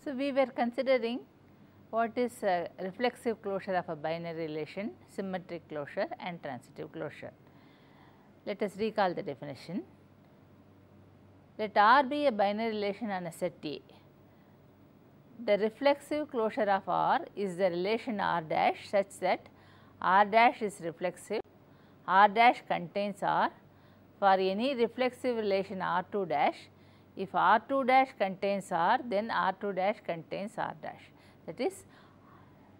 So, we were considering what is a reflexive closure of a binary relation, symmetric closure and transitive closure. Let us recall the definition. Let R be a binary relation on a set A. The reflexive closure of R is the relation R dash such that R dash is reflexive, R dash contains R for any reflexive relation R2 dash. If R2 dash contains R, then R2 dash contains R dash. That is,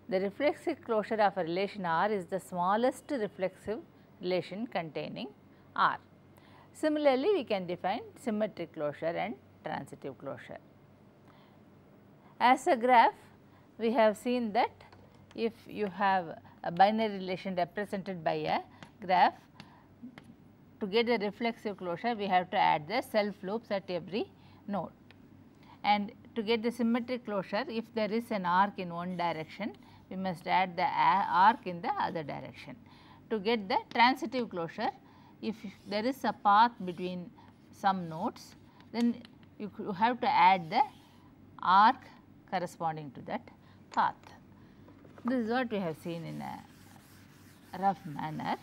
the reflexive closure of a relation R is the smallest reflexive relation containing R. Similarly, we can define symmetric closure and transitive closure. As a graph, we have seen that if you have a binary relation represented by a graph, to get the reflexive closure, we have to add the self loops at every node. And to get the symmetric closure, if there is an arc in one direction, we must add the arc in the other direction. To get the transitive closure, if there is a path between some nodes, then you have to add the arc corresponding to that path. This is what we have seen in a rough manner,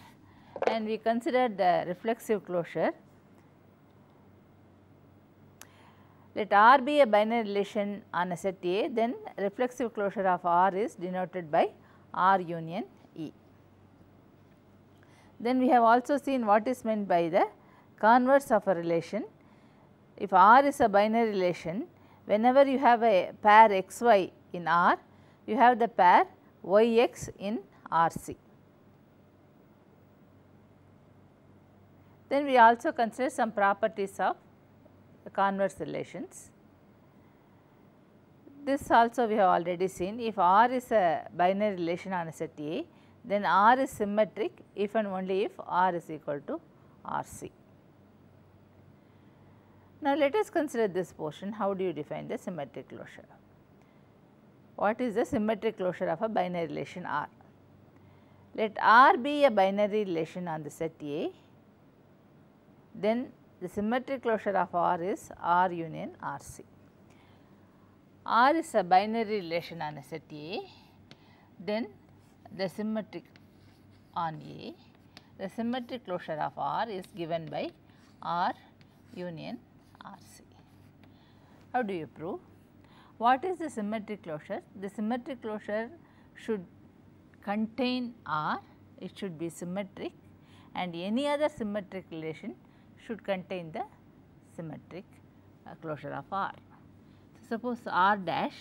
and we considered the reflexive closure. Let R be a binary relation on a set A, then reflexive closure of R is denoted by R union E. Then we have also seen what is meant by the converse of a relation. If R is a binary relation, whenever you have a pair xy in R, you have the pair yx in RC. Then we also consider some properties of the converse relations. This also we have already seen. If R is a binary relation on a set A, then R is symmetric if and only if R is equal to RC. Now, let us consider this portion. How do you define the symmetric closure? What is the symmetric closure of a binary relation R? Let R be a binary relation on the set A, then the symmetric closure of R is R union RC. R is a binary relation on a set A, then the symmetric on A, the symmetric closure of R is given by R union RC. How do you prove? What is the symmetric closure? The symmetric closure should contain R, it should be symmetric, and any other symmetric relation should contain the symmetric closure of R. So, suppose R dash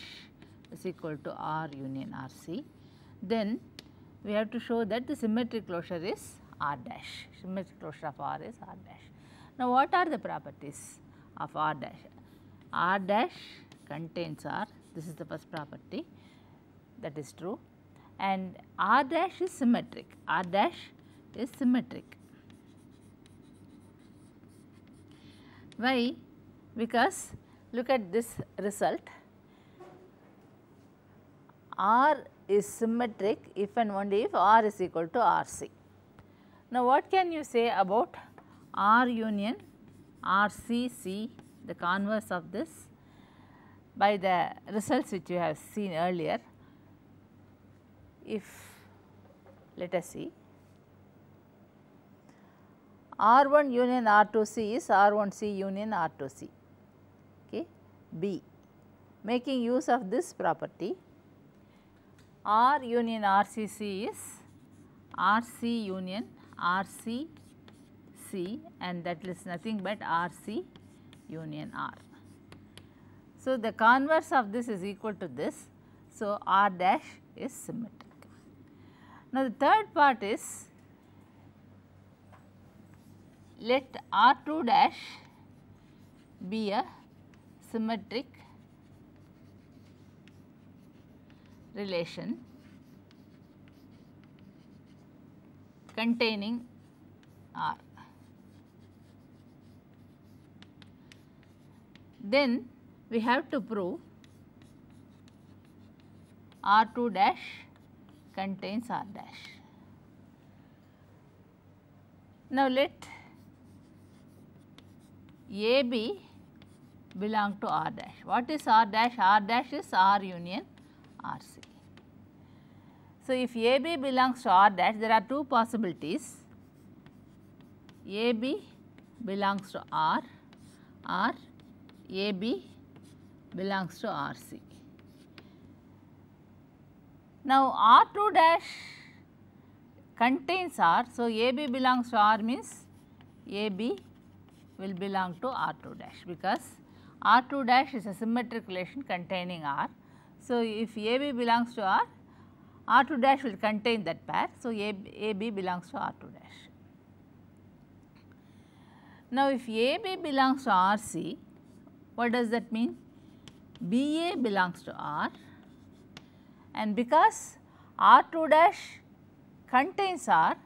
is equal to R union RC, then we have to show that the symmetric closure is R dash, symmetric closure of R is R dash. Now, what are the properties of R dash? R dash contains R, this is the first property, that is true, and R dash is symmetric, R dash is symmetric. Why? Because look at this result, R is symmetric if and only if R is equal to RC. Now, what can you say about R union RCC, the converse of this, by the results which you have seen earlier? If, let us see, R1 union R2C is R1C union R2C, okay. B, making use of this property, R union RCC is RC union RCC, and that is nothing but RC union R. So, the converse of this is equal to this. So, R dash is symmetric. Now, the third part is, let R2 dash be a symmetric relation containing R. Then we have to prove R2 dash contains R dash. Now, let AB belong to R dash. What is R dash? R dash is R union RC. So, if AB belongs to R dash, there are two possibilities. AB belongs to R or AB belongs to RC. Now, R2 dash contains R. So, AB belongs to R means AB will belong to R2 dash, because R2 dash is a symmetric relation containing R. So, if AB belongs to R, R2 dash will contain that pair. So, AB belongs to R2 dash. Now, if AB belongs to RC, what does that mean? BA belongs to R, and because R2 dash contains R,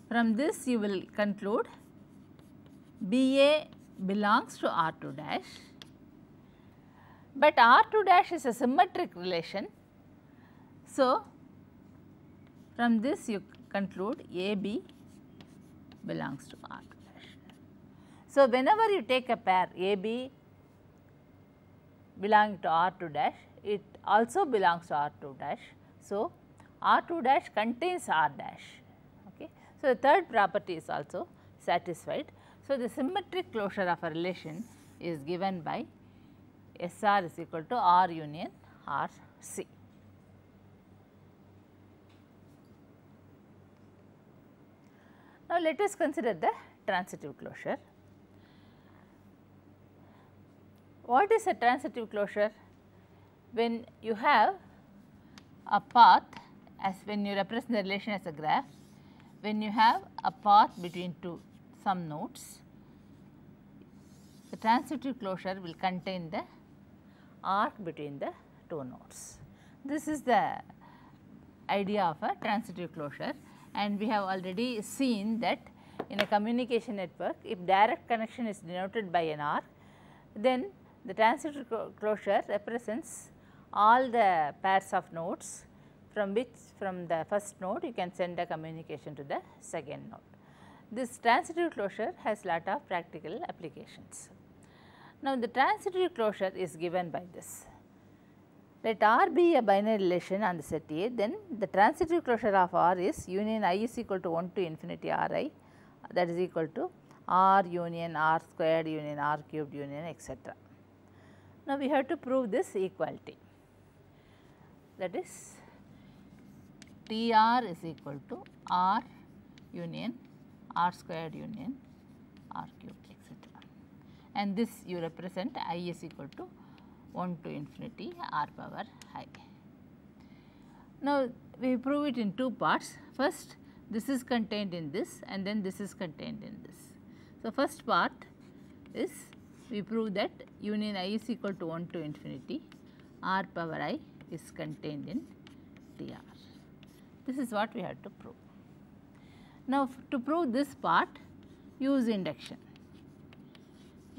from this you will conclude BA belongs to R2 dash, but R2 dash is a symmetric relation. So, from this you conclude AB belongs to R2 dash. So, whenever you take a pair AB belonging to R2 dash, it also belongs to R2 dash. So, R2 dash contains R dash. Okay. So, the third property is also satisfied. So, the symmetric closure of a relation is given by SR is equal to R union RC. Now, let us consider the transitive closure. What is a transitive closure? When you have a path, as when you represent the relation as a graph, when you have a path between some nodes, the transitive closure will contain the arc between the two nodes. This is the idea of a transitive closure, and we have already seen that in a communication network, if direct connection is denoted by an arc, then the transitive closure represents all the pairs of nodes from which from the first node you can send a communication to the second node. This transitive closure has lot of practical applications. Now, the transitive closure is given by this. Let R be a binary relation on the set A, then the transitive closure of R is union I is equal to 1 to infinity Ri, that is equal to R union R squared union R cubed union etc. Now, we have to prove this equality, that is TR is equal to R union R squared union R cubed etc. And this you represent I is equal to 1 to infinity R power I. Now, we prove it in two parts. First, this is contained in this and then this is contained in this. So, first part is we prove that union I is equal to 1 to infinity R power I is contained in TR. This is what we have to prove. Now, to prove this part, use induction.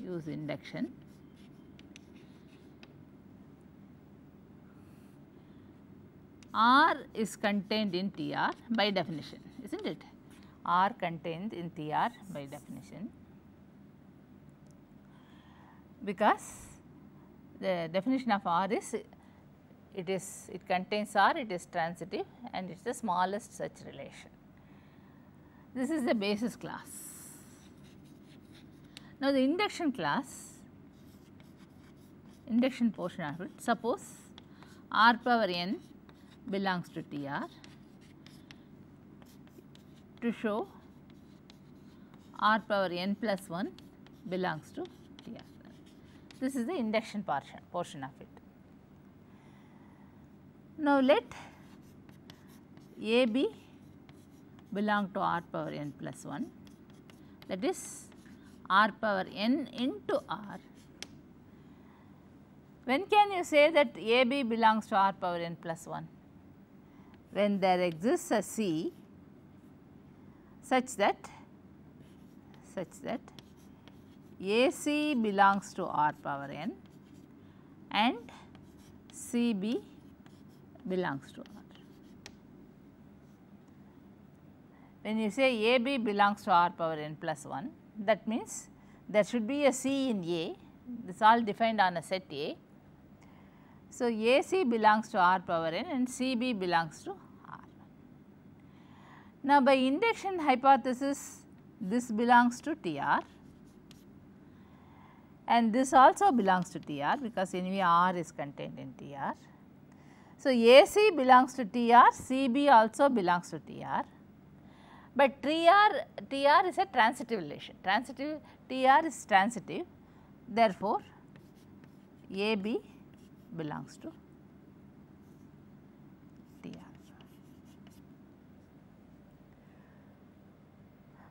Use induction. R is contained in TR by definition, is not it? R contained in TR by definition, because the definition of R is it contains R, it is transitive and it is the smallest such relation. This is the basis class. Now, the induction class, induction portion of it, suppose R power n belongs to TR, to show R power n plus 1 belongs to TR. This is the induction portion of it. Now, let AB belong to R power n plus 1, that is R power n into R. When can you say that AB belongs to R power n plus 1? When there exists a C such that AC belongs to R power n and CB belongs to R. When you say AB belongs to R power n plus 1, that means there should be a C in A this all defined on a set A. So, AC belongs to R power n and CB belongs to R. Now, by induction hypothesis, this belongs to TR and this also belongs to TR because anyway R is contained in TR. So, AC belongs to TR, CB also belongs to TR, but TR is a transitive relation, TR is transitive, therefore, AB belongs to TR.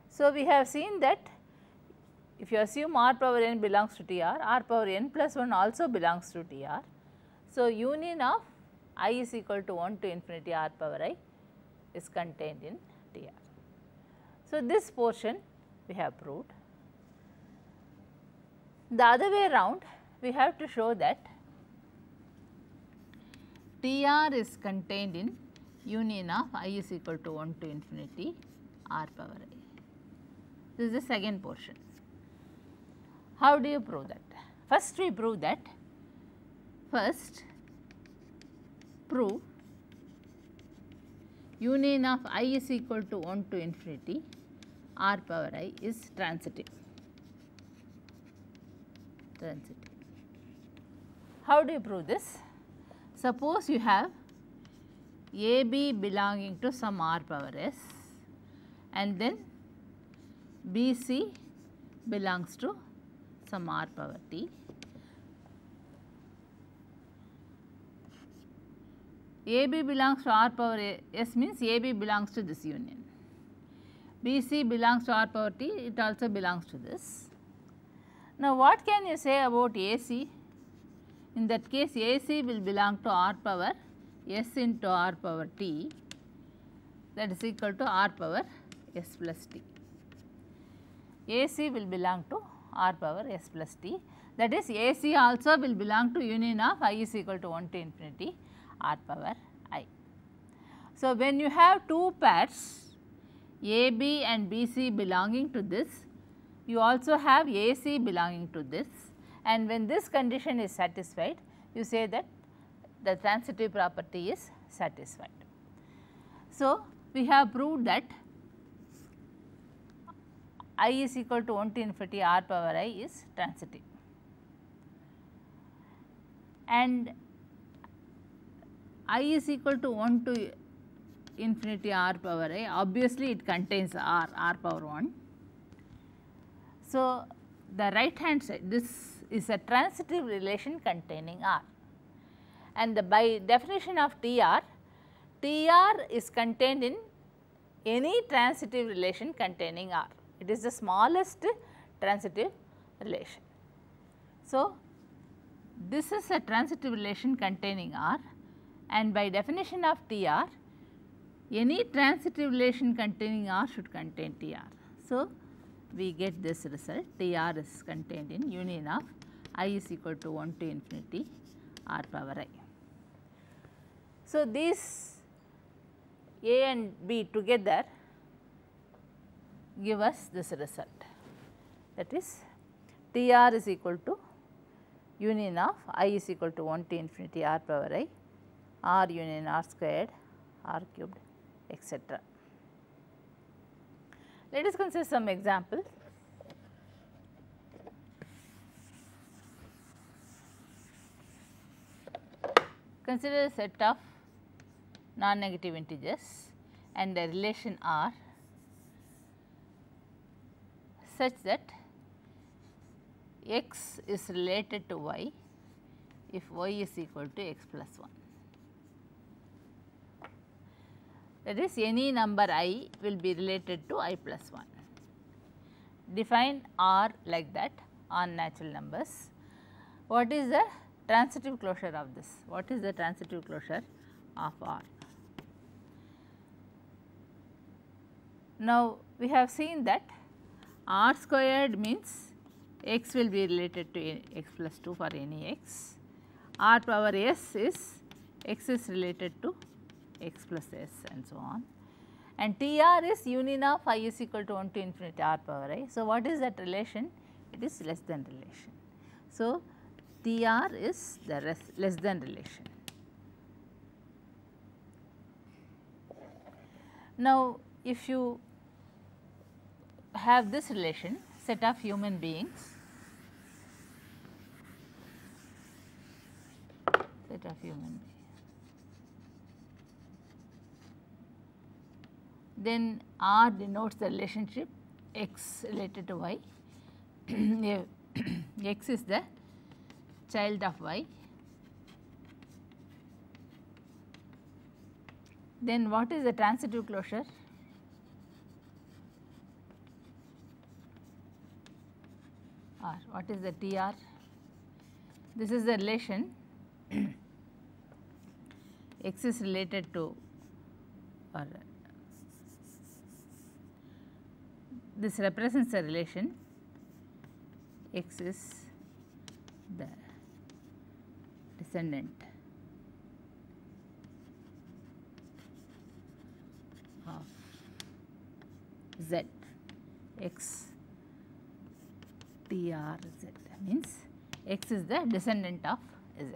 So, we have seen that if you assume R power n belongs to TR, R power n plus 1 also belongs to TR. So, union of I is equal to 1 to infinity R power I is contained in TR. So, this portion we have proved. The other way around, we have to show that TR is contained in union of I is equal to 1 to infinity R power I. This is the second portion. How do you prove that? First we prove that, prove union of I is equal to 1 to infinity R power I is transitive. How do you prove this? Suppose you have AB belonging to some R power S and then BC belongs to some R power T. AB belongs to R power S means AB belongs to this union. BC belongs to R power T, it also belongs to this. Now, what can you say about AC? In that case, AC will belong to R power S into R power T, that is equal to R power S plus T. AC will belong to R power S plus T, that is AC also will belong to union of I is equal to 1 to infinity R power I. So, when you have two pairs AB and BC belonging to this, you also have AC belonging to this, and when this condition is satisfied, you say that the transitive property is satisfied. So, we have proved that I is equal to 1 to infinity R power I is transitive, and I is equal to 1 to infinity R power I, obviously it contains R power 1. So, the right hand side, this is a transitive relation containing R, and by definition of TR is contained in any transitive relation containing R. It is the smallest transitive relation. So, this is a transitive relation containing R, and by definition of TR, any transitive relation containing R should contain TR. So, we get this result, TR is contained in union of I is equal to 1 to infinity R power I. So, these A and B together give us this result, that is TR is equal to union of I is equal to 1 to infinity R power I, R union R squared, R cubed, etc. Let us consider some example. Consider a set of non-negative integers and a relation R such that x is related to y if y is equal to x plus 1. That is, any number I will be related to I plus 1. Define R like that on natural numbers. What is the transitive closure of this? What is the transitive closure of R? Now, we have seen that R squared means x will be related to x plus 2 for any x. R power s is x is related to x plus s and so on, and TR is union of I is equal to 1 to infinity R power I. So, what is that relation? It is less than relation. So, TR is the less than relation. Now, if you have this relation, set of human beings, then R denotes the relationship X related to Y. X is the child of Y. Then what is the transitive closure? R. What is the TR? This is the relation X is related to, or this represents the relation X is the descendant of Z, X TR Z, means X is the descendant of Z.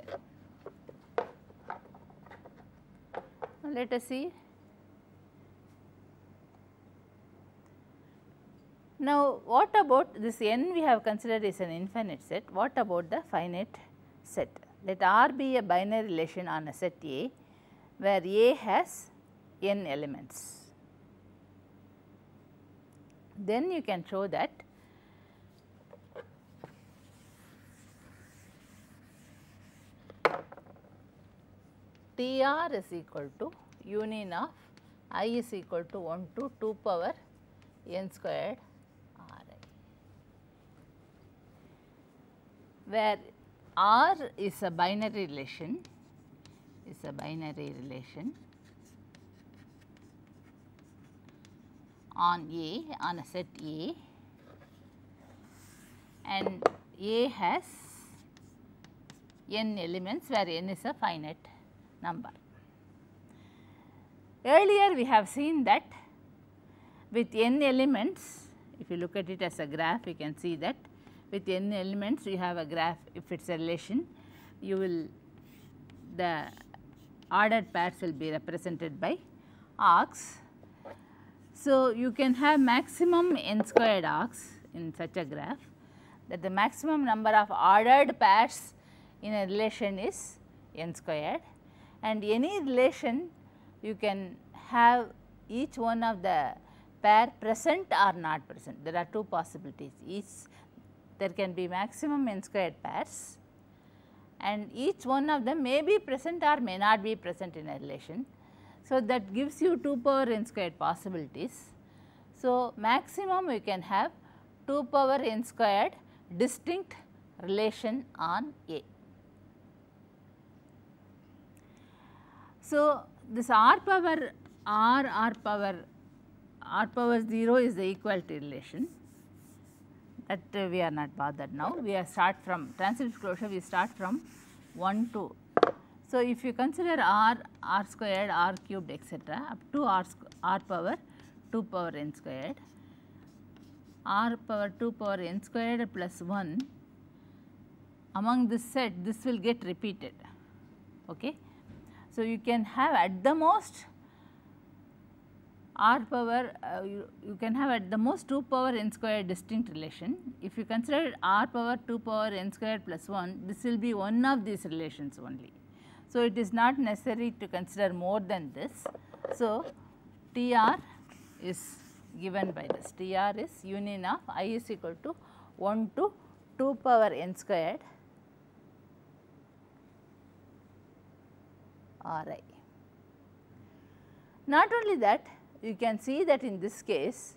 Now, let us see. Now, what about this n we have considered is an infinite set, what about the finite set? Let R be a binary relation on a set A, where A has n elements. Then you can show that TR is equal to union of I is equal to 1 to 2 power n squared Ri, where R is a binary relation, on A, on a set A, and A has n elements, where n is a finite number. Earlier we have seen that with n elements, if you look at it as a graph, you can see that with n elements you have a graph. If it is a relation, you will, the ordered pairs will be represented by arcs. So, you can have maximum n squared arcs in such a graph, that the maximum number of ordered pairs in a relation is n squared, and any relation you can have each one of the pair present or not present. There are two possibilities. There can be maximum n squared pairs, and each one of them may be present or may not be present in a relation. So, that gives you 2 power n squared possibilities. So, maximum you can have 2 power n squared distinct relation on A. So, this R power 0 is the equality relation, that we are not bothered now. We are start from transitive closure, we start from 1 to. So, if you consider R squared, R cubed, etc., up to R power 2 power n squared, R power 2 power n squared plus 1, among this set this will get repeated. Okay. So, you can have at the most R power, you can have at the most 2 power n squared distinct relation. If you consider R power 2 power n squared plus 1, this will be one of these relations only. So, it is not necessary to consider more than this. So, TR is given by this. TR is union of I is equal to 1 to 2 power n squared Ri. Not only that, you can see that in this case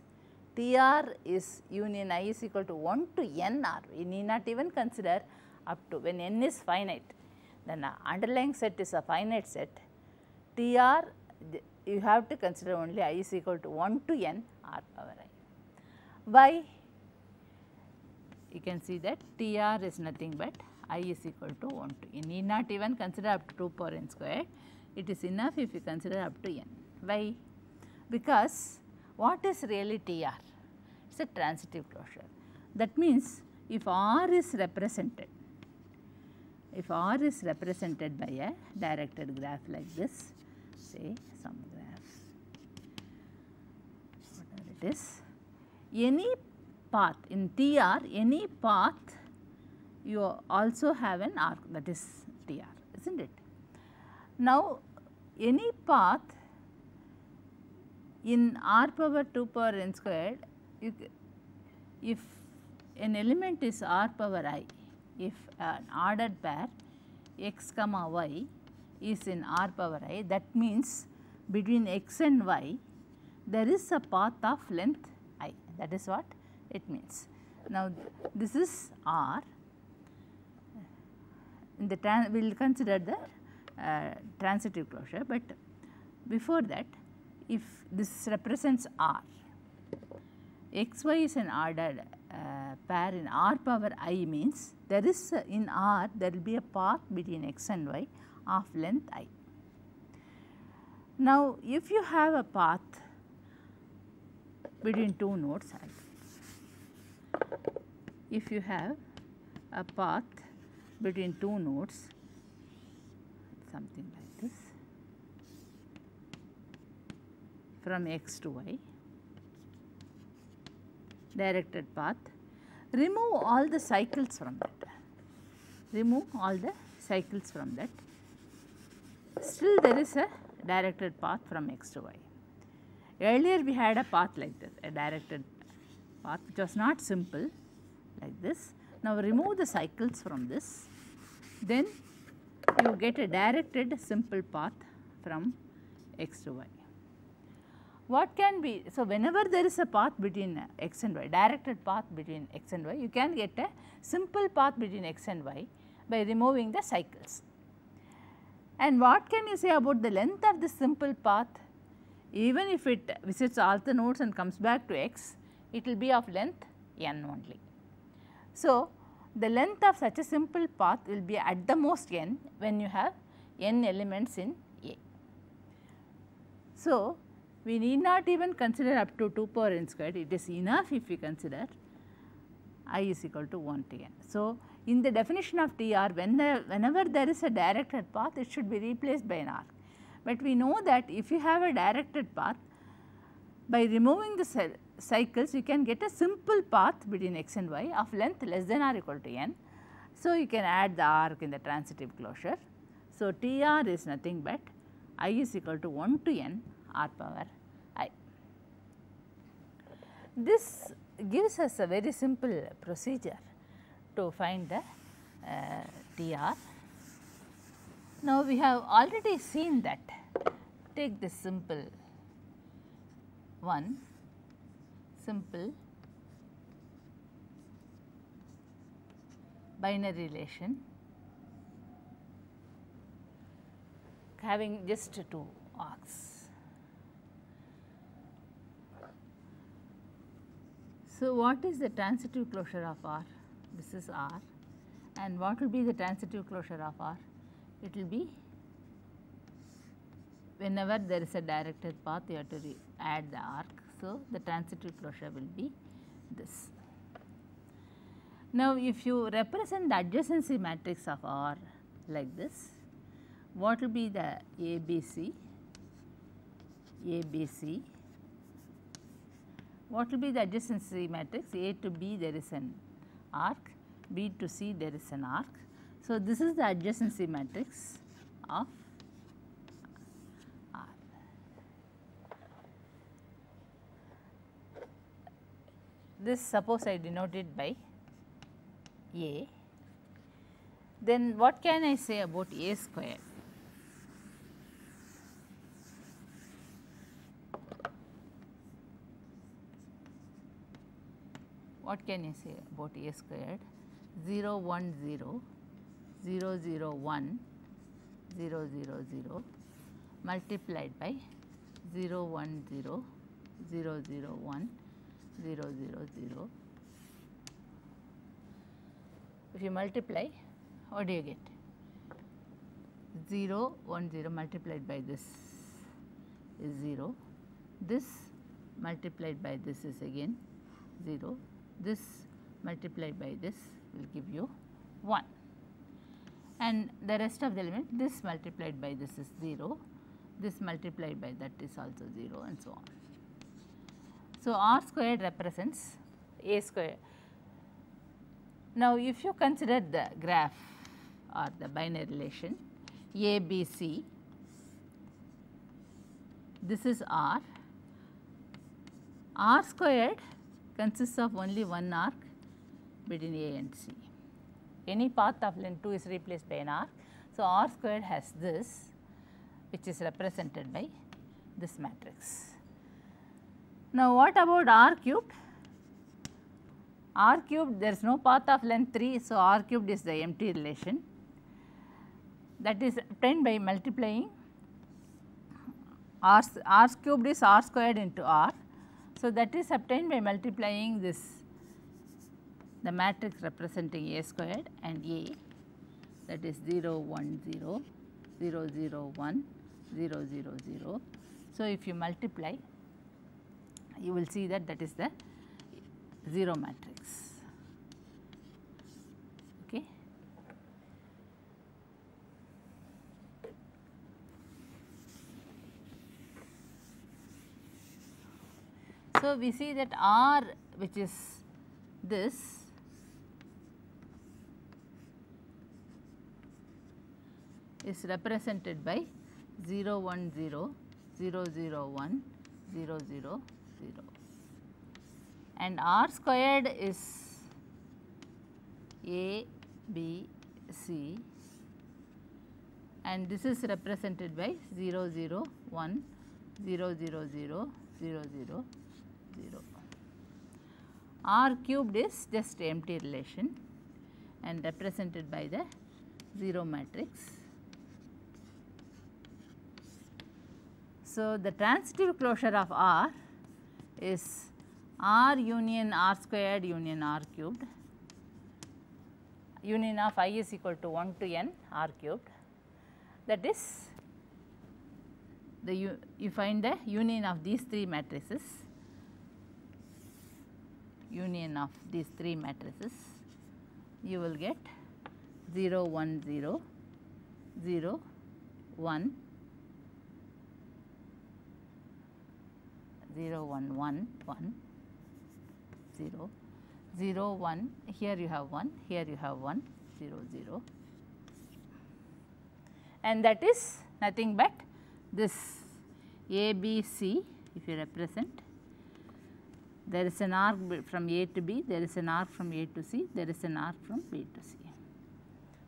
TR is union I is equal to 1 to n R. We need not even consider up to, when n is finite, then the underlying set is a finite set. TR you have to consider only I is equal to 1 to n R power I. Why? You can see that TR is nothing but I is equal to 1 to. You need not even consider up to 2 power n squared. It is enough if you consider up to n. Why? Because what is really TR? It is a transitive closure. That means, if R is represented, if R is represented by a directed graph like this, say some graph, whatever it is, any path in TR, any path you also have an arc, that is TR, isn't it? Now, any path in R power 2 power n squared, if an element is R power I, if an ordered pair x comma y is in R power I, that means between x and y there is a path of length I, that is what it means. Now, this is R, in the we will consider the transitive closure, but before that, if this represents R, x y is an ordered pair in R power I means there is in R there will be a path between x and y of length I. Now, if you have a path between two nodes, if you have a path between two nodes, something like this, from x to y, directed path, remove all the cycles from that, remove all the cycles from that, still there is a directed path from x to y. Earlier we had a path like this, a directed path which was not simple like this. Now, remove the cycles from this, then you get a directed simple path from x to y. What can be, so whenever there is a path between x and y, directed path between x and y, you can get a simple path between x and y by removing the cycles. And what can you say about the length of this simple path? Even if it visits all the nodes and comes back to x, it will be of length n only. So, the length of such a simple path will be at the most n when you have n elements in A. So, we need not even consider up to 2 power n squared, it is enough if we consider I is equal to 1 to n. So, in the definition of TR, whenever there is a directed path, it should be replaced by an arc. But we know that if you have a directed path, by removing the cycles, you can get a simple path between x and y of length less than or equal to n. So, you can add the arc in the transitive closure. So, TR is nothing but I is equal to 1 to n R power I. This gives us a very simple procedure to find the TR. Now, we have already seen that. Take this simple one, simple binary relation having just two arcs. So, what is the transitive closure of R? This is R, and what will be the transitive closure of R? It will be whenever there is a directed path, you have to add the arc. So, the transitive closure will be this. Now, if you represent the adjacency matrix of R like this, what will be the ABC, ABC, what will be the adjacency matrix? A to B there is an arc, B to C there is an arc. So, this is the adjacency matrix of R. This suppose I denote it by A, then what can I say about A square? What can I say about A squared? 0 1 0 0 0 1 0 0 0 multiplied by 0 1 0 0 0 1 0 0 0. If you multiply, what do you get? 0 1 0 multiplied by this is 0, this multiplied by this is again 0, this multiplied by this will give you 1. and the rest of the element, this multiplied by this is 0, this multiplied by that is also 0, and so on. So, R squared represents A square. Now, if you consider the graph or the binary relation A, B, C, this is R. R squared consists of only one arc between A and C. Any path of length 2 is replaced by an arc. So, R squared has this, which is represented by this matrix. Now, what about R cubed? R cubed, there is no path of length 3. So, R cubed is the empty relation that is obtained by multiplying R cubed is R squared into R. So, that is obtained by multiplying this, the matrix representing A squared and A, that is 0 1 0 0 0 1 0 0 0. So, if you multiply, you will see that that is the 0 matrix. Okay. So, we see that R, which is this, is represented by 0 1 0 0 0 1 0 0 0, and R squared is A, B, C, and this is represented by 0 0 1 0 0 0 0 0 0. R cubed is just empty relation and represented by the 0 matrix. So, the transitive closure of R is R union R squared union R cubed, union of I is equal to 1 to n R cubed, that is the you find the union of these 3 matrices, union of these 3 matrices, you will get 0 1 0 0 1 0 1 1 1 0 0 1, here you have 1, here you have 1 0 0, and that is nothing but this A, B, C. If you represent, there is an arc from A to B, there is an arc from A to C, there is an arc from B to C.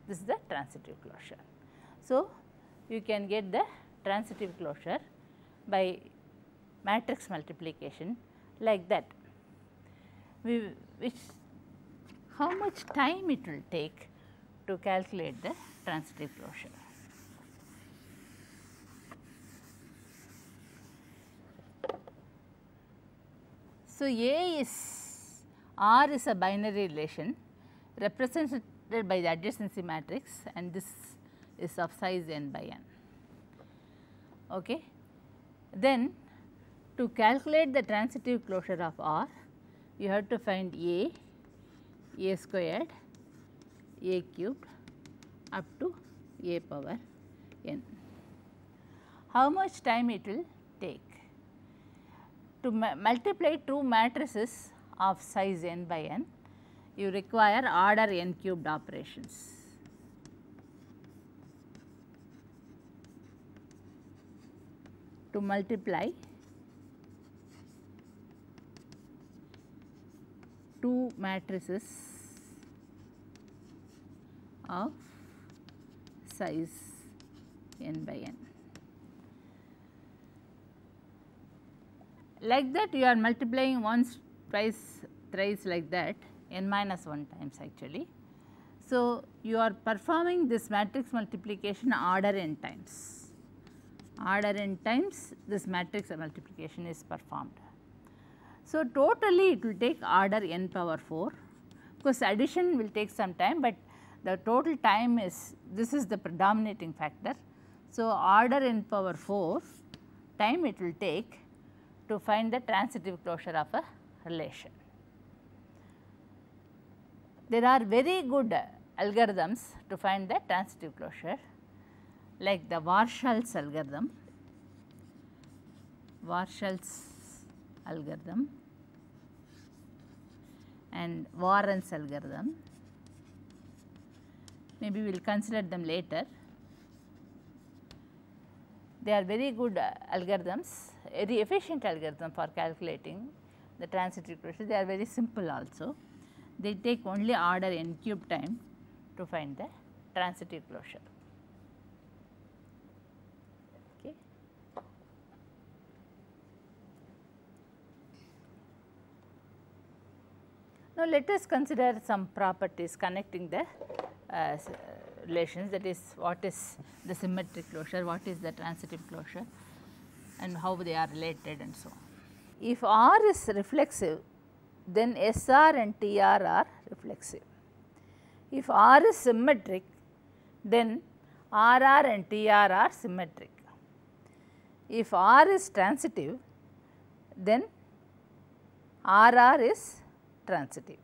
This is the transitive closure. So, you can get the transitive closure by matrix multiplication like that. How much time it will take to calculate the transitive closure? So, R is a binary relation represented by the adjacency matrix, and this is of size n by n. Okay. Then, to calculate the transitive closure of R, you have to find A squared, A cubed up to A power n. How much time it will take? To multiply 2 matrices of size n by n, you require order n cubed operations. To multiply 2 matrices of size n by n. Like that, you are multiplying once, twice, thrice like that, n minus 1 times actually. So, you are performing this matrix multiplication order n times. Order n times this matrix multiplication is performed. So, totally it will take order n power 4, because addition will take some time, but the total time is, this is the predominating factor. So, order n power 4 time it will take to find the transitive closure of a relation. There are very good algorithms to find the transitive closure, like the Warshall's algorithm, and Warren's algorithm. Maybe we will consider them later. They are very good algorithms, very efficient algorithm for calculating the transitive closure. They are very simple also. They take only order n cube time to find the transitive closure. Okay. Now, let us consider some properties connecting the relations, that is what is the symmetric closure, what is the transitive closure, and how they are related and so on. If R is reflexive, then SR and TR are reflexive. If R is symmetric, then RR and TR are symmetric. If R is transitive, then RR is transitive.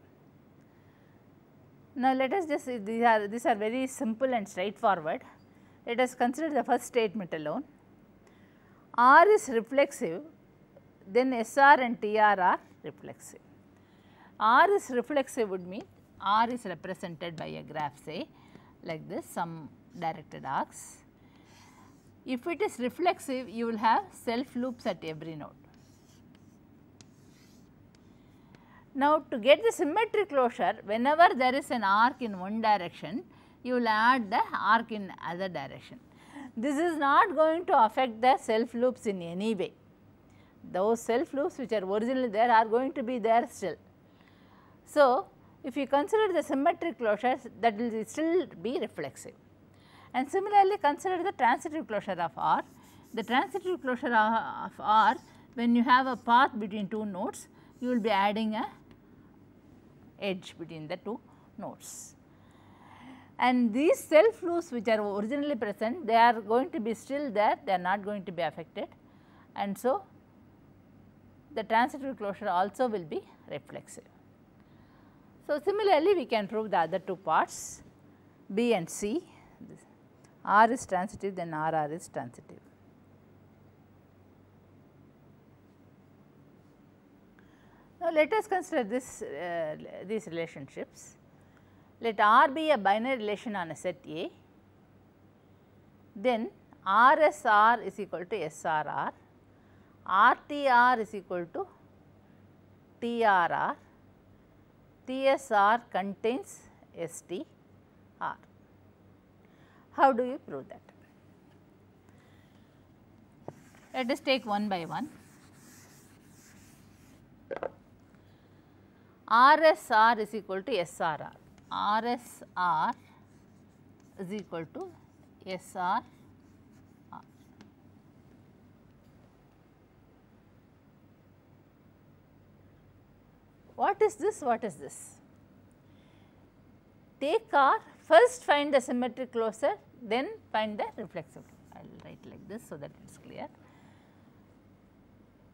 Now, let us just these are very simple and straightforward. Let us consider the first statement alone. R is reflexive, then SR and TR are reflexive. R is reflexive would mean R is represented by a graph, say like this, some directed arcs. If it is reflexive, you will have self loops at every node. Now, to get the symmetric closure, whenever there is an arc in one direction, you will add the arc in other direction. This is not going to affect the self loops in any way. Those self loops which are originally there are going to be there still. So, if you consider the symmetric closures, that will still be reflexive. And similarly, consider the transitive closure of R. The transitive closure of R, when you have a path between two nodes, you will be adding a edge between the two nodes. And these self loops which are originally present, they are going to be still there, they are not going to be affected, and so the transitive closure also will be reflexive. So, similarly, we can prove the other two parts, B and C. R is transitive, then RR is transitive. Now, let us consider these relationships. Let R be a binary relation on a set A, then RSR is equal to SRR, RTR is equal to TRR, TSR contains STR. How do you prove that? Let us take one by one. RSR is equal to SRR. RSR is equal to SRR. What is this? What is this? Take R, first find the symmetric closure, then find the reflexive. I will write like this so that it is clear.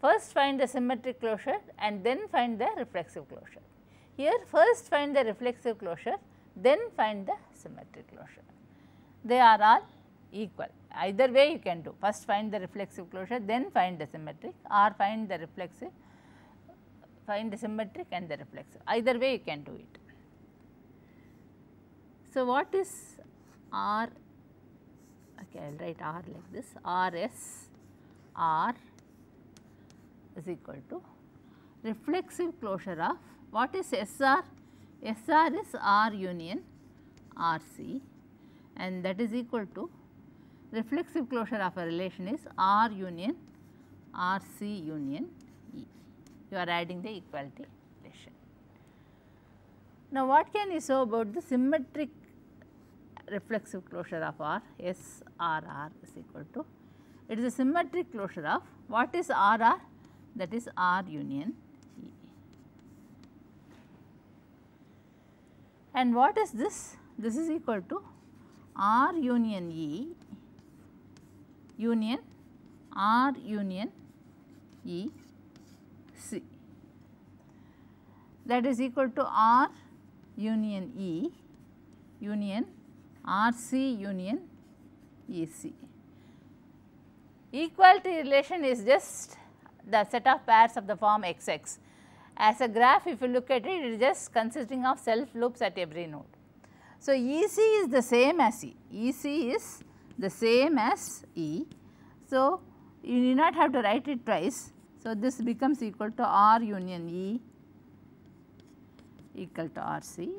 First find the symmetric closure and then find the reflexive closure. Here first find the reflexive closure, then find the symmetric closure. They are all equal. Either way you can do. First find the reflexive closure, then find the symmetric, or find the reflexive, find the symmetric and the reflexive. Either way you can do it. So, what is R? Okay, I will write R like this. RS R is equal to reflexive closure of, what is SR? SR is R union RC, and that is equal to reflexive closure of a relation is R union RC union E. You are adding the equality relation. Now, what can you say about the symmetric reflexive closure of R? SRR is equal to, it is a symmetric closure of, what is RR? That is R union E. And what is this? This is equal to R union E union R union E C. That is equal to R union E union RC union EC. Equality relation is just the set of pairs of the form XX. As a graph, if you look at it, it is just consisting of self loops at every node. So, EC is the same as E, EC is the same as E. So, you need not have to write it twice. So, this becomes equal to R union E equal to RC,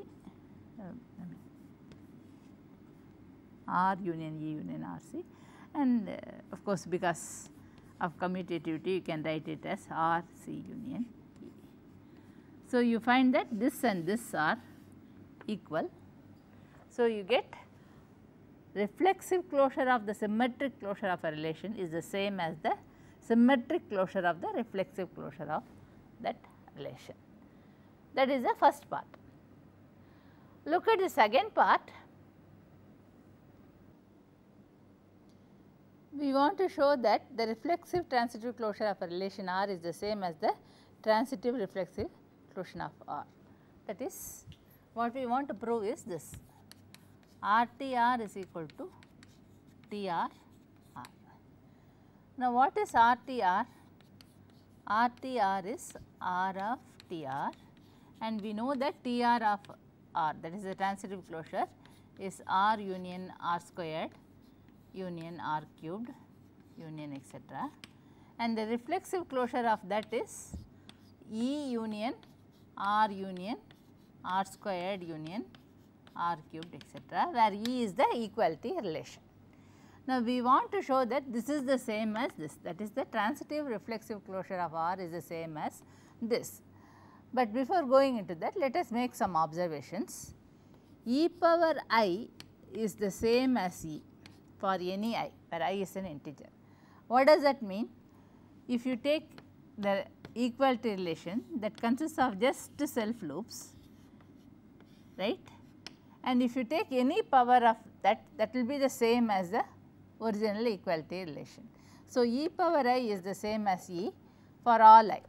R union E union RC, and of course, because of commutativity you can write it as RC union E. So, you find that this and this are equal. So, you get reflexive closure of the symmetric closure of a relation is the same as the symmetric closure of the reflexive closure of that relation. That is the first part. Look at the second part. We want to show that the reflexive transitive closure of a relation R is the same as the transitive reflexive closure of R. That is, what we want to prove is this: RTR is equal to TR R. Now, what is RTR? RTR is R of TR, and we know that TR of R, that is the transitive closure, is R union R squared union R cubed union etc. And the reflexive closure of that is E union R squared union R cubed etc., where E is the equality relation. Now, we want to show that this is the same as this, that is the transitive reflexive closure of R is the same as this. But before going into that, let us make some observations. E power I is the same as E for any I, where I is an integer. What does that mean? If you take the equality relation that consists of just self loops, right, and if you take any power of that, that will be the same as the original equality relation. So, E power I is the same as E for all I.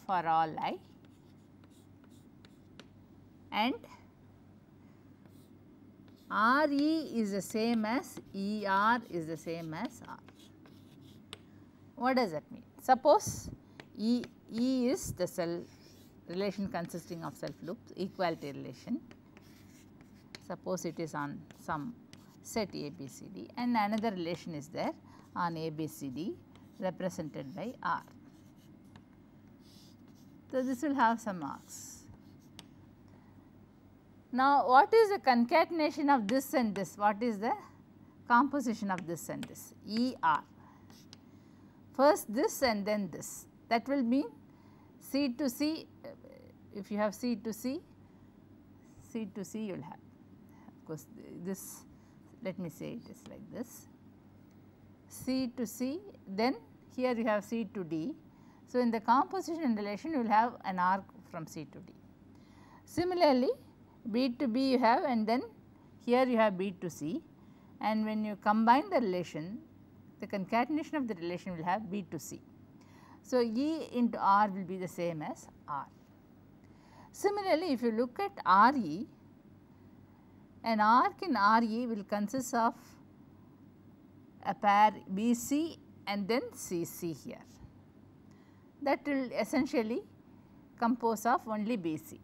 For all I, and RE is the same as ER is the same as R. What does that mean? Suppose E is the cell relation consisting of self loops, equality relation. Suppose it is on some set ABCD, and another relation is there on ABCD represented by R. So, this will have some marks. Now, what is the concatenation of this and this? What is the composition of this and this? ER. First this and then this. That will mean C to C. If you have C to C you will have. Of course, this, let me say it is like this. C to C, then here you have C to D. So, in the composition relation you will have an arc from C to D. Similarly, B to B you have, and then here you have B to C, and when you combine the relation, the concatenation of the relation will have B to C. So, E into R will be the same as R. Similarly, if you look at RE, an arc in RE will consist of a pair BC and then CC here. That will essentially compose of only BC.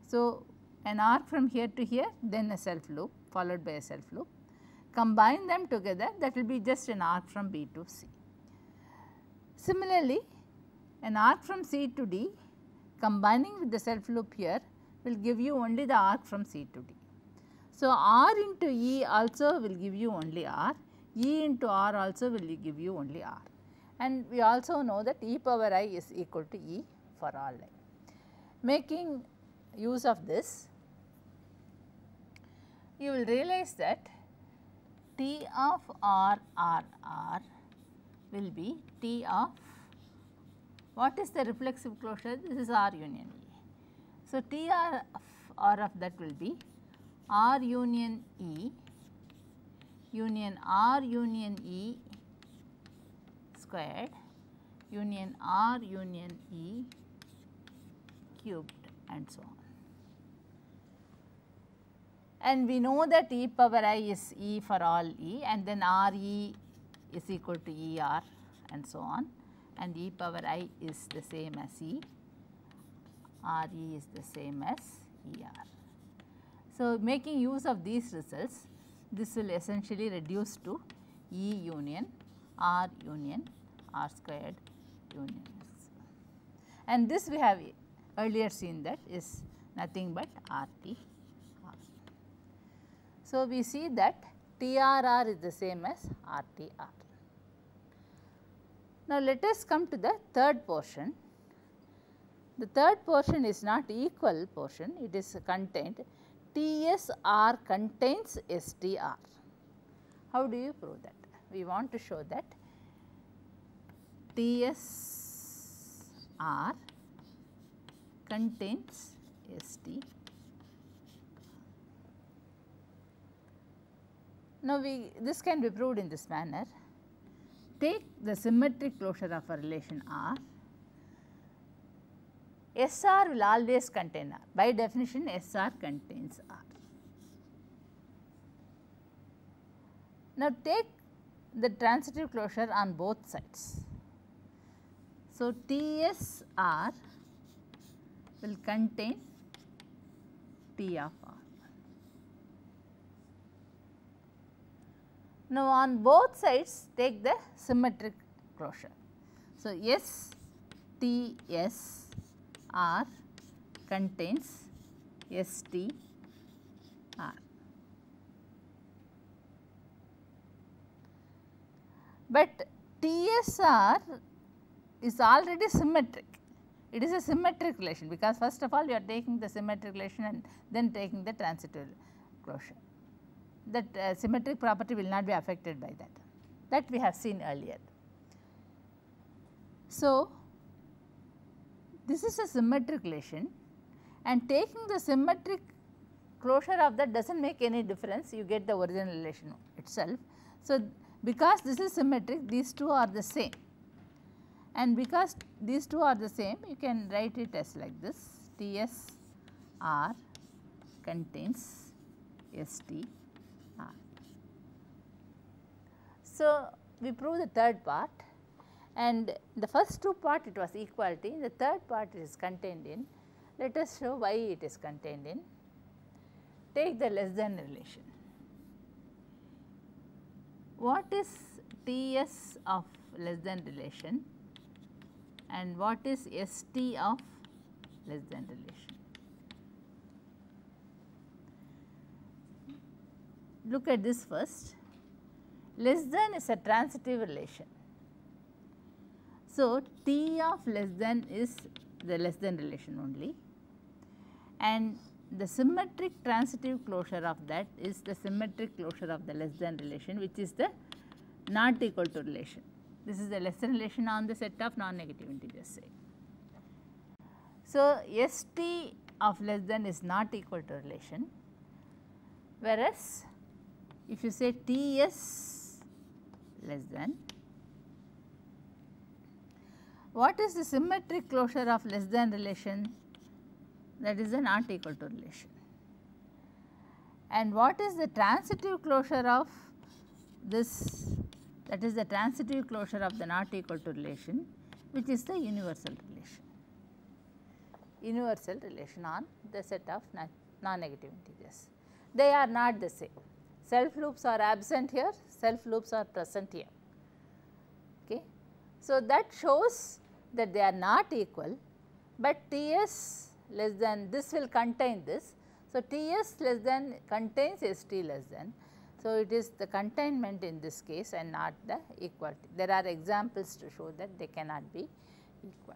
So, an arc from here to here, then a self loop followed by a self loop. Combine them together, that will be just an arc from B to C. Similarly, an arc from C to D combining with the self loop here will give you only the arc from C to D. So, R into E also will give you only R, E into R also will give you only R. And we also know that E power I is equal to E for all I. Making use of this, you will realize that T of R will be T of, what is the reflexive closure? This is R union E. So, T R of that will be R union E union R union E squared union R union E cubed and so on. And we know that e power I is E for all E, and then Re is equal to Er and so on, and e power I is the same as E, Re is the same as Er. So, making use of these results, this will essentially reduce to E union R squared union S. And this we have earlier seen that is nothing but RT R. So, we see that TRR is the same as RTR. Now, let us come to the third portion. The third portion is not equal portion, it is contained. TSR contains STR. How do you prove that? We want to show that TSR contains ST. Now, this can be proved in this manner. Take the symmetric closure of a relation R. SR will always contain R. By definition, SR contains R. Now, take the transitive closure on both sides. So, TSR will contain T of R. Now, on both sides take the symmetric closure. So, STSR contains STR. But TSR is already symmetric. It is a symmetric relation, because first of all you are taking the symmetric relation and then taking the transitive closure. That symmetric property will not be affected by that. That we have seen earlier. So, this is a symmetric relation, and taking the symmetric closure of that does not make any difference, you get the original relation itself. So, because this is symmetric, these two are the same, and because these two are the same, you can write it as like this: TSR contains ST. So, we prove the third part, and the first two part it was equality, the third part it is contained in. Let us show why it is contained in. Take the less than relation. What is TS of less than relation and what is ST of less than relation? Look at this first. Less than is a transitive relation. So, T of less than is the less than relation only, and the symmetric transitive closure of that is the symmetric closure of the less than relation, which is the not equal to relation. This is the less than relation on the set of non-negative integers, say. So, ST of less than is not equal to relation, whereas if you say TS less than, what is the symmetric closure of less than relation? That is the not equal to relation. And what is the transitive closure of this? That is the transitive closure of the not equal to relation, which is the universal relation. Universal relation on the set of non-negative integers. They are not the same. Self loops are absent here, self loops are present here. Okay. So, that shows that they are not equal, but Ts less than this will contain this. So, Ts less than contains St less than. So, it is the containment in this case and not the equality. There are examples to show that they cannot be equal.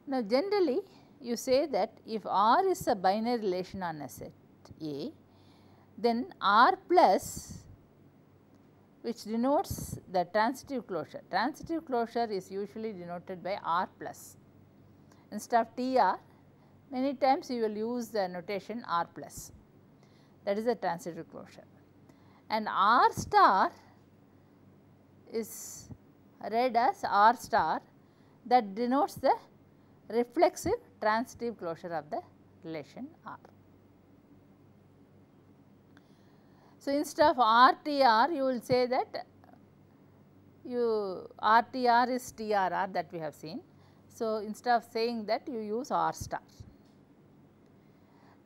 Now, generally you say that if R is a binary relation on a set A, then R plus, which denotes the transitive closure. Transitive closure is usually denoted by R plus. Instead of TR, many times you will use the notation R plus, that is the transitive closure. And R star is read as R star, that denotes the reflexive transitive closure of the relation R. So, instead of RTR, you will say that RTR is TRR, that we have seen. So, instead of saying that, you use R star.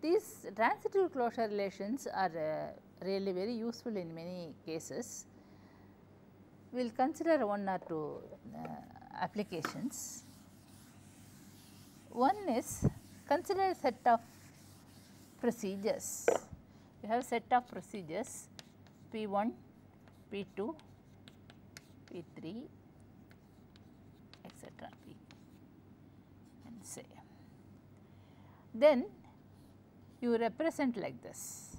These transitive closure relations are really very useful in many cases. We will consider one or two applications. One is, consider a set of procedures. You have set of procedures P1, P2, P3, etc. P and say. Then you represent like this: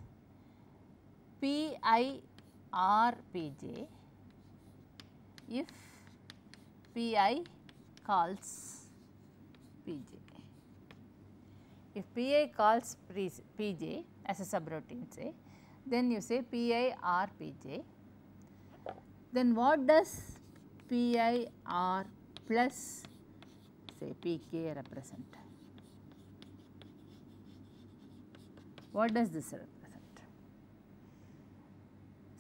Pi R Pj if Pi calls Pj. If Pi calls Pj as a subroutine, say, then you say Pi R Pj. Then what does Pi R plus say Pk represent? What does this represent?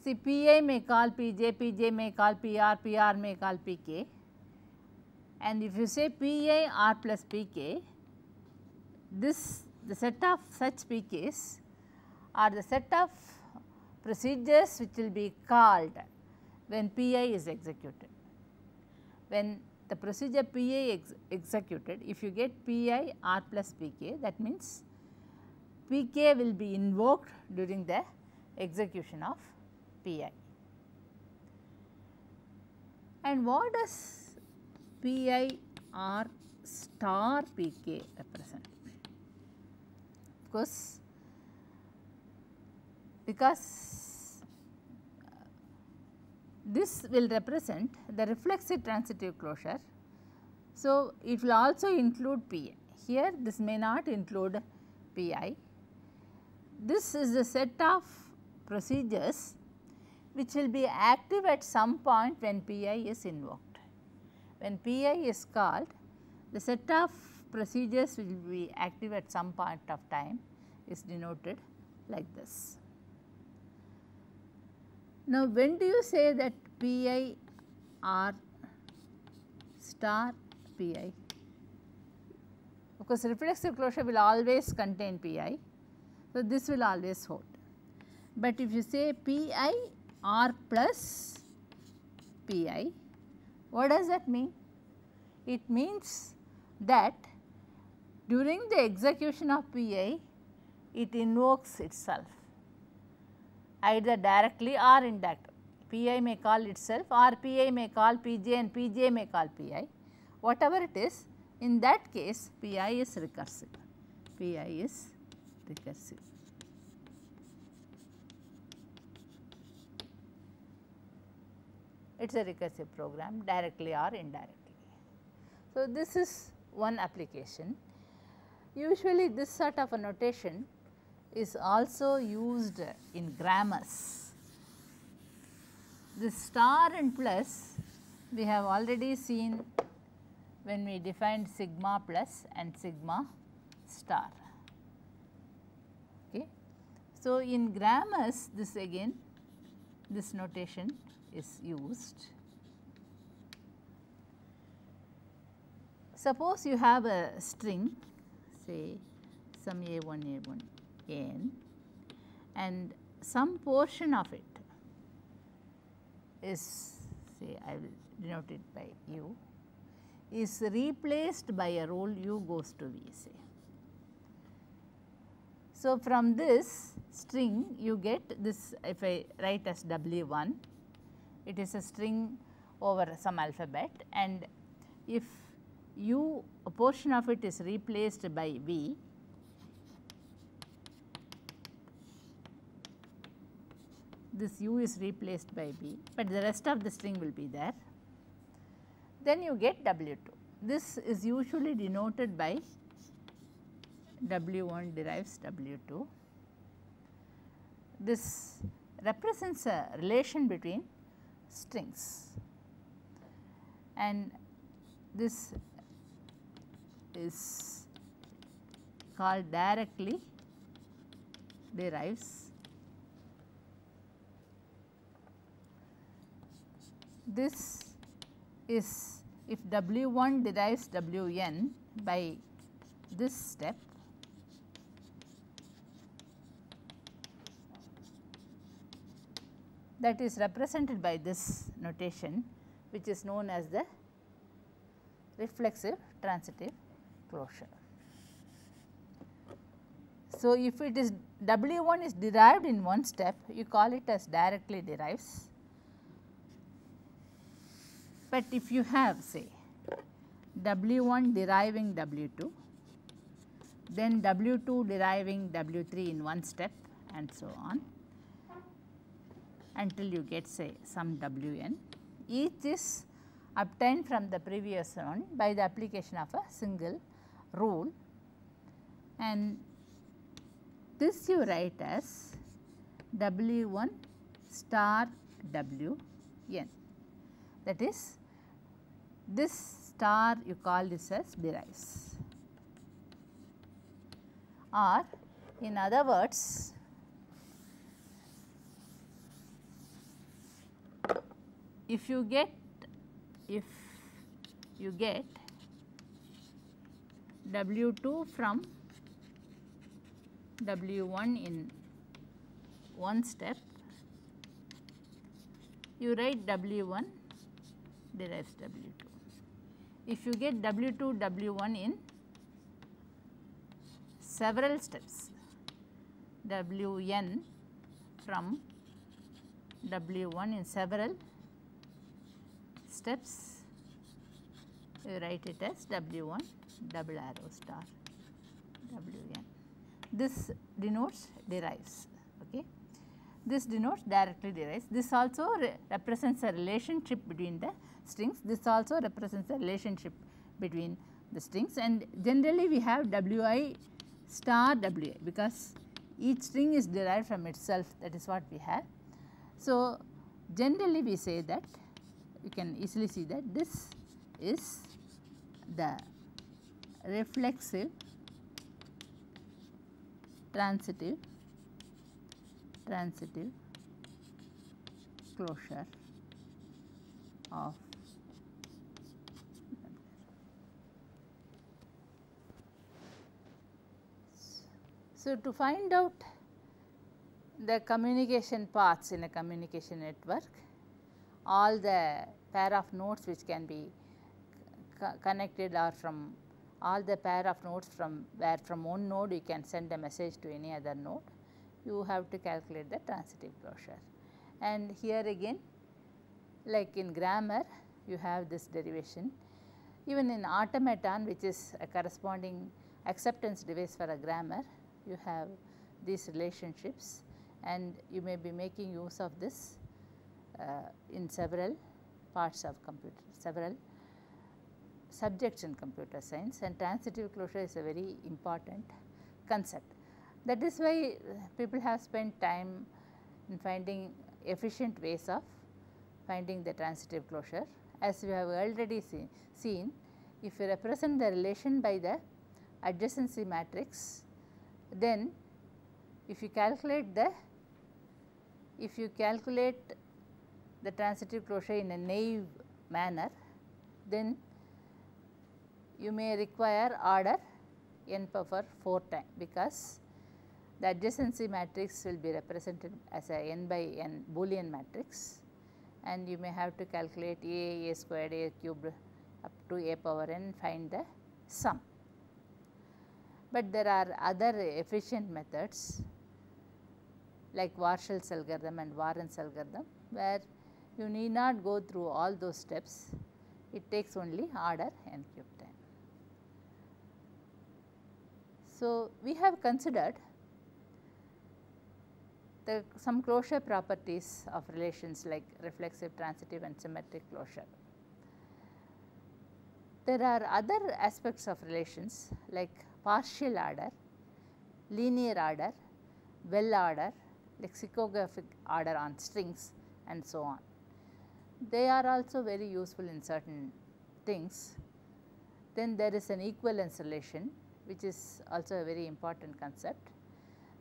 See, Pi may call Pj, Pj may call Pr, Pr may call Pk, and if you say Pi R plus Pk, the set of such Pk's are the set of procedures which will be called when Pi is executed. When the procedure Pi executed, if you get Pi R plus Pk, that means Pk will be invoked during the execution of Pi. And what does Pi R star Pk represent? Of course, because this will represent the reflexive transitive closure. So, it will also include Pi. Here this may not include Pi. This is the set of procedures which will be active at some point when Pi is invoked. When Pi is called, the set of procedures will be active at some point of time is denoted like this. Now, when do you say that Pi R star Pi? Of course, reflexive closure will always contain Pi. So, this will always hold. But if you say Pi R plus Pi, what does that mean? It means that during the execution of Pi, it invokes itself either directly or indirectly. Pi may call itself, or Pi may call Pj, and Pj may call Pi. Whatever it is, in that case Pi is recursive. Pi is recursive. It is a recursive program, directly or indirectly. So, this is one application. Usually this sort of a notation is also used in grammars. This star and plus we have already seen when we defined sigma plus and sigma star. Okay. So, in grammars this again, this notation is used. Suppose you have a string, say some A1 n, and some portion of it is, say I will denote it by u, is replaced by a role u goes to v, say. So, from this string you get this, if I write as w1, it is a string over some alphabet, and if u, a portion of it is replaced by v, this u is replaced by v, but the rest of the string will be there, then you get w2. This is usually denoted by w1 derives w2. This represents a relation between strings. and this is called directly derives. This is if W1 derives Wn by this step, that is represented by this notation, which is known as the reflexive transitive closure. So, if it is W1 is derived in one step, you call it as directly derives. But if you have say W1 deriving W2, then W2 deriving W3 in one step and so on until you get say some Wn, each is obtained from the previous one by the application of a single rule, and this you write as W1 star Wn, that is this star you call this as derives, or in other words if you get W2 from W1 in one step, you write W1 derives W2. If you get W2 W1 in several steps, Wn from W1 in several steps, you write it as W1 double arrow star Wn. This denotes derives. Okay. This denotes directly derives. This also represents a relationship between the strings. This also represents a relationship between the strings, and generally we have Wi star Wi because each string is derived from itself, that is what we have. So, generally we say that you can easily see that this is the reflexive transitive closure of So, to find out the communication paths in a communication network, all the pair of nodes which can be connected or from all the pair of nodes from where from one node you can send a message to any other node, you have to calculate the transitive closure. And here again, like in grammar, you have this derivation. Even in automaton, which is a corresponding acceptance device for a grammar, you have these relationships, and you may be making use of this in several parts of computer, several subjects in computer science, and transitive closure is a very important concept. That is why people have spent time in finding efficient ways of finding the transitive closure. As we have already seen, if you represent the relation by the adjacency matrix, then if you calculate the transitive closure in a naive manner, then you may require order n power 4 times, because the adjacency matrix will be represented as a n by n Boolean matrix, and you may have to calculate a squared, a cubed up to a power n, find the sum. But there are other efficient methods like Warshall's algorithm and Warren's algorithm, where you need not go through all those steps, it takes only order n cube time. So, we have considered some closure properties of relations like reflexive, transitive and symmetric closure. There are other aspects of relations like partial order, linear order, well order, lexicographic order on strings and so on. They are also very useful in certain things, then there is an equivalence relation, which is also a very important concept.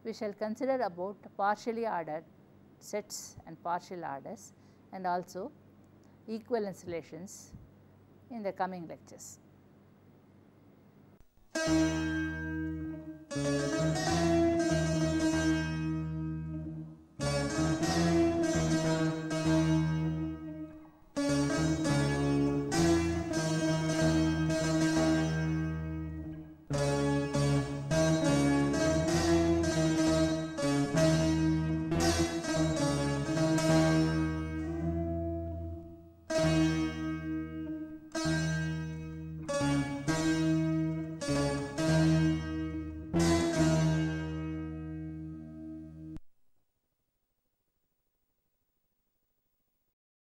We shall consider about partially ordered sets and partial orders and also equivalence relations in the coming lectures.